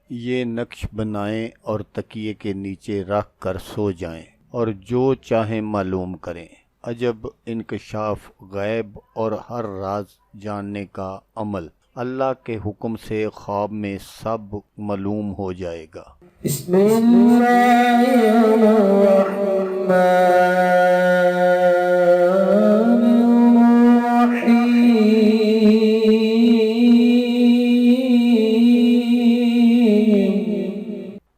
یہ نقش بنائیں اور تکیے کے نیچے رکھ کر سو جائیں اور جو چاہیں معلوم کریں۔ عجب انکشاف غیب اور ہر راز جاننے کا عمل، اللہ کے حکم سے خواب میں سب معلوم ہو جائے گا۔ بسم اللہ الرحمن الرحیم۔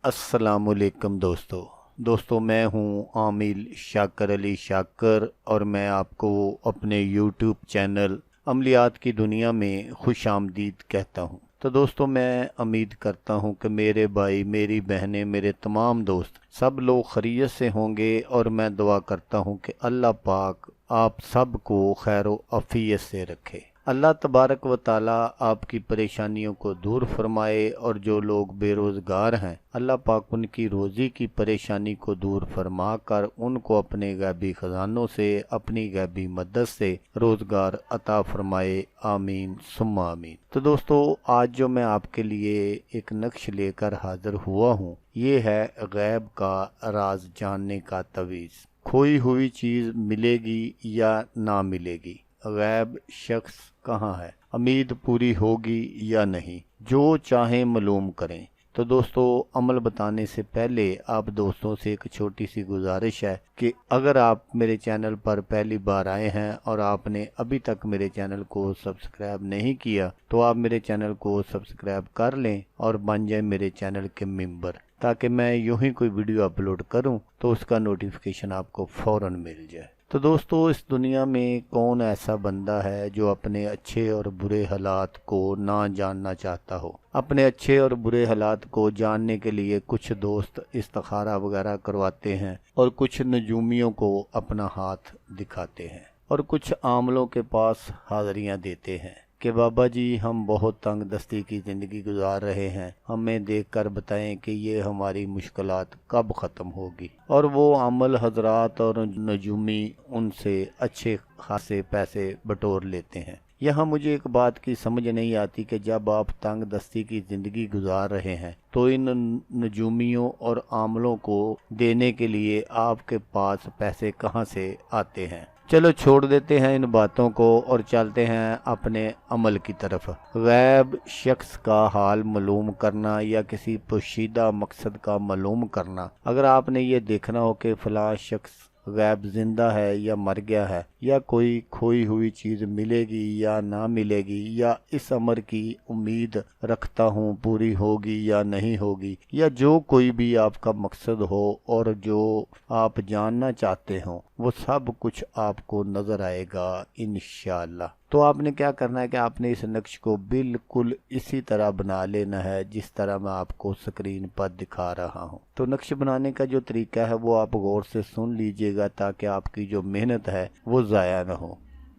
السلام علیکم دوستو میں ہوں عامل شاکر علی شاکر اور میں آپ کو اپنے یوٹیوب چینل عملیات کی دنیا میں خوش آمدید کہتا ہوں۔ تو دوستو میں امید کرتا ہوں کہ میرے بھائی، میری بہنیں، میرے تمام دوست سب لوگ خیریت سے ہوں گے، اور میں دعا کرتا ہوں کہ اللہ پاک آپ سب کو خیر و عافیت سے رکھے۔ اللہ تبارک و تعالیٰ آپ کی پریشانیوں کو دور فرمائے، اور جو لوگ بے روزگار ہیں اللہ پاک ان کی روزی کی پریشانی کو دور فرما کر ان کو اپنے غیبی خزانوں سے، اپنی غیبی مدد سے روزگار عطا فرمائے، آمین ثم آمین۔ تو دوستو آج جو میں آپ کے لیے ایک نقش لے کر حاضر ہوا ہوں، یہ ہے غیب کا راز جاننے کا تعویذ۔ کھوئی ہوئی چیز ملے گی یا نہ ملے گی، غیب شخص کہاں ہے، امید پوری ہوگی یا نہیں، جو چاہیں معلوم کریں۔ تو دوستو عمل بتانے سے پہلے آپ دوستوں سے ایک چھوٹی سی گزارش ہے کہ اگر آپ میرے چینل پر پہلی بار آئے ہیں اور آپ نے ابھی تک میرے چینل کو سبسکرائب نہیں کیا تو آپ میرے چینل کو سبسکرائب کر لیں اور بن جائیں میرے چینل کے ممبر، تاکہ میں یوں ہی کوئی ویڈیو اپلوڈ کروں تو اس کا نوٹیفیکیشن آپ کو فوراً مل جائے۔ تو دوستو اس دنیا میں کون ایسا بندہ ہے جو اپنے اچھے اور برے حالات کو نہ جاننا چاہتا ہو؟ اپنے اچھے اور برے حالات کو جاننے کے لیے کچھ دوست استخارہ وغیرہ کرواتے ہیں، اور کچھ نجومیوں کو اپنا ہاتھ دکھاتے ہیں، اور کچھ عاملوں کے پاس حاضریاں دیتے ہیں کہ بابا جی ہم بہت تنگ دستی کی زندگی گزار رہے ہیں، ہمیں دیکھ کر بتائیں کہ یہ ہماری مشکلات کب ختم ہوگی۔ اور وہ عامل حضرات اور نجومی ان سے اچھے خاصے پیسے بٹور لیتے ہیں۔ یہاں مجھے ایک بات کی سمجھ نہیں آتی کہ جب آپ تنگ دستی کی زندگی گزار رہے ہیں تو ان نجومیوں اور عاملوں کو دینے کے لیے آپ کے پاس پیسے کہاں سے آتے ہیں؟ چلو چھوڑ دیتے ہیں ان باتوں کو اور چلتے ہیں اپنے عمل کی طرف۔ غیب شخص کا حال معلوم کرنا یا کسی پوشیدہ مقصد کا معلوم کرنا۔ اگر آپ نے یہ دیکھنا ہو کہ فلاں شخص غیب زندہ ہے یا مر گیا ہے، یا کوئی کھوئی ہوئی چیز ملے گی یا نہ ملے گی، یا اس امر کی امید رکھتا ہوں پوری ہوگی یا نہیں ہوگی، یا جو کوئی بھی آپ کا مقصد ہو اور جو آپ جاننا چاہتے ہوں، وہ سب کچھ آپ کو نظر آئے گا انشاءاللہ۔ تو آپ نے کیا کرنا ہے کہ آپ نے اس نقش کو بالکل اسی طرح بنا لینا ہے جس طرح میں آپ کو سکرین پر دکھا رہا ہوں۔ تو نقش بنانے کا جو طریقہ ہے وہ آپ غور سے سن لیجئے گا تاکہ آپ کی جو محنت ہے وہ ضائع نہ ہو۔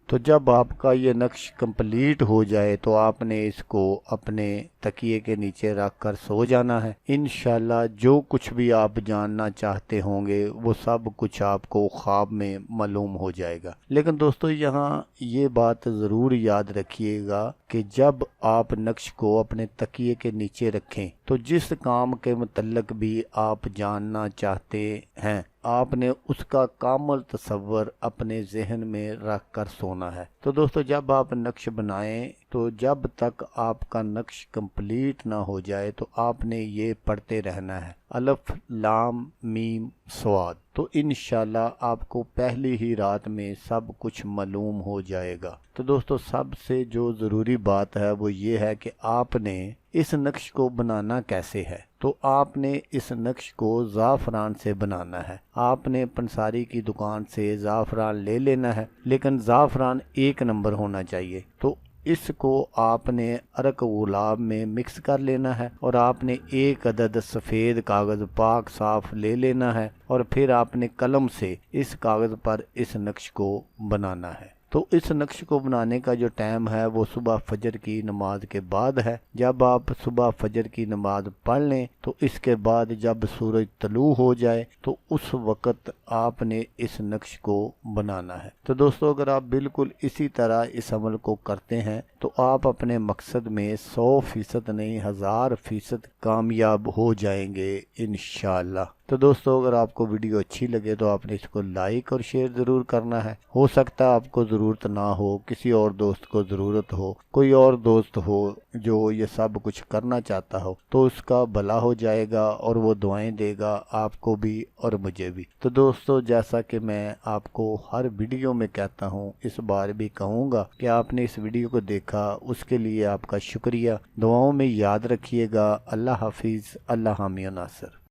تو جب آپ کا یہ نقش کمپلیٹ ہو جائے تو آپ نے اس کو اپنے تکیے کے نیچے رکھ کر سو جانا ہے۔ انشاءاللہ جو کچھ بھی آپ جاننا چاہتے ہوں گے وہ سب کچھ آپ کو خواب میں معلوم ہو جائے گا۔ لیکن دوستو یہاں یہ بات ضرور یاد رکھیے گا کہ جب آپ نقش کو اپنے تکیے کے نیچے رکھیں تو جس کام کے متعلق بھی آپ جاننا چاہتے ہیں آپ نے اس کا کامل تصور اپنے ذہن میں رکھ کر سونا ہے۔ تو دوستو جب آپ نقش بنائیں تو جب تک آپ کا نقش کمپلیٹ نہ ہو جائے تو آپ نے یہ پڑھتے رہنا ہے، الف لام میم صاد۔ تو انشاءاللہ آپ کو پہلی ہی رات میں سب کچھ معلوم ہو جائے گا۔ تو دوستو سب سے جو ضروری بات ہے وہ یہ ہے کہ آپ نے اس نقش کو بنانا کیسے ہے۔ تو آپ نے اس نقش کو زعفران سے بنانا ہے۔ آپ نے پنساری کی دکان سے زعفران لے لینا ہے، لیکن زعفران 1 نمبر ہونا چاہیے۔ تو اس کو آپ نے عرق گلاب میں مکس کر لینا ہے، اور آپ نے 1 عدد سفید کاغذ پاک صاف لے لینا ہے، اور پھر آپ نے قلم سے اس کاغذ پر اس نقش کو بنانا ہے۔ تو اس نقش کو بنانے کا جو ٹائم ہے وہ صبح فجر کی نماز کے بعد ہے۔ جب آپ صبح فجر کی نماز پڑھ لیں تو اس کے بعد جب سورج طلوع ہو جائے تو اس وقت آپ نے اس نقش کو بنانا ہے۔ تو دوستو اگر آپ بالکل اسی طرح اس عمل کو کرتے ہیں تو آپ اپنے مقصد میں 100% نہیں 1000% کامیاب ہو جائیں گے انشاءاللہ۔ تو دوستو اگر آپ کو ویڈیو اچھی لگے تو آپ نے اس کو لائک اور شیئر ضرور کرنا ہے۔ ہو سکتا ہے آپ کو ضرورت نہ ہو، کسی اور دوست کو ضرورت ہو، کوئی اور دوست ہو جو یہ سب کچھ کرنا چاہتا ہو تو اس کا بھلا ہو جائے گا اور وہ دعائیں دے گا آپ کو بھی اور مجھے بھی۔ تو دوستو جیسا کہ میں آپ کو ہر ویڈیو میں کہتا ہوں، اس بار بھی کہوں گا کہ آپ نے اس ویڈیو کو دیکھا، اس کے لیے آپ کا شکریہ۔ دعاؤں میں یاد رکھیے گا۔ اللہ حافظ، اللہ حامی و ناصر۔